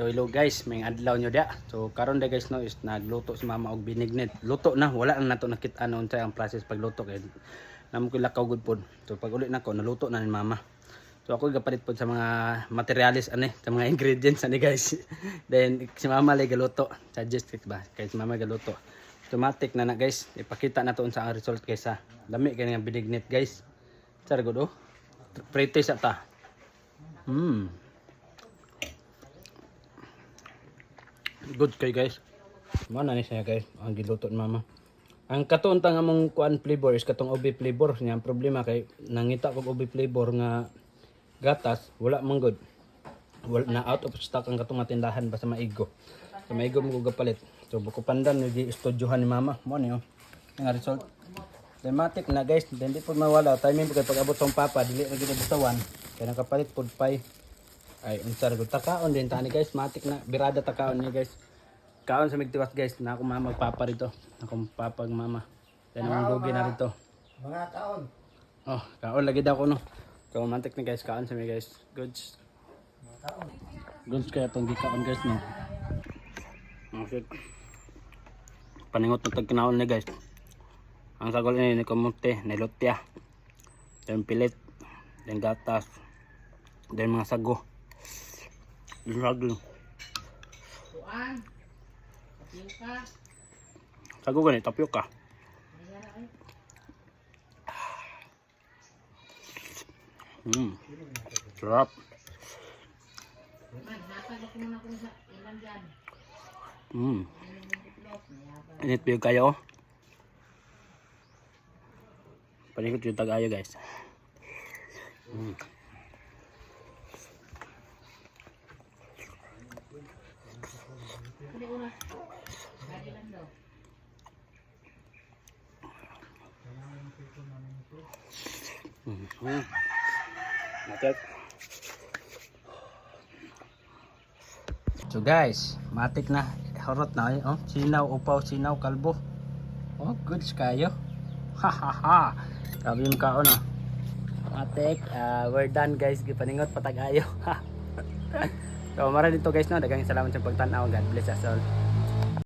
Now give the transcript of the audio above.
So hello guys, may adlaw nyo dia. So karon day guys no is nagluto si mama og binignit. Luto na, wala na nato nakita ano unsay ang process pagluto kay namo ko lakaw gud pod. So pag uli nako naluto na ni mama. So ako gapalit pod sa mga materialis ani, sa mga ingredients ani guys. Then si mama lay galuto. Suggest it ba kay si mama galuto. Automatic na guys, ipakita na to unsa ang result kaysa lami kay nga binignit guys. Sar gud oh. Prete sa ta. Good kay guys. Mana ni siya guys, ang giluto ni mama. Ang katuon ta nga mong kuan flavor is katong ubi flavor. Nya ang problema kay nangita kog ubi flavor nga gatas, wala man good. Wala na out of stock ang katong tindahan basta maigo. So maigo mo ko gapalit. So buko pandan ni studyohan ni mama. Mo ni oh. Nga result. Dramatic na guys, hindi po mawala. Timing po kay pag-abot tong papa, dili na ginabutawan. Kaya nakapalit po pay. Ay, unsar ko takaon din tani guys, matik na birada takaon ni guys. Kaon sa migtiwas guys, na ako mama magpapa rito. Akong papag mama. Then ang lugi na rito. Mga kaon. Oh, kaon lagi daw ko no. So matik na guys, kaon sa mi guys. Goods. Goods kaya tong gikaon guys no. Okay. Paningot na tagkinaon ni guys. Ang sagol ni kamote, nilotya. Then pilit, then gatas, then mga sago. Kuan. Tapioka. Sago ganit, tapioka. Sarap. Man, hatag ako muna kung sa ilan dyan. Init po kayo. Panikot yung tagayo guys. Hindi una. Lagi lang daw. Matik. So guys, matik na. Horot na oh. Sinaw, upaw, sinaw, kalbo. Oh, goods kayo. Hahaha. Sabi yung kaon oh. Matik, we're done guys. Gipaningot patag ayo. So mara dito guys no. Daghang salamat sa pagtan-aw. God bless us all.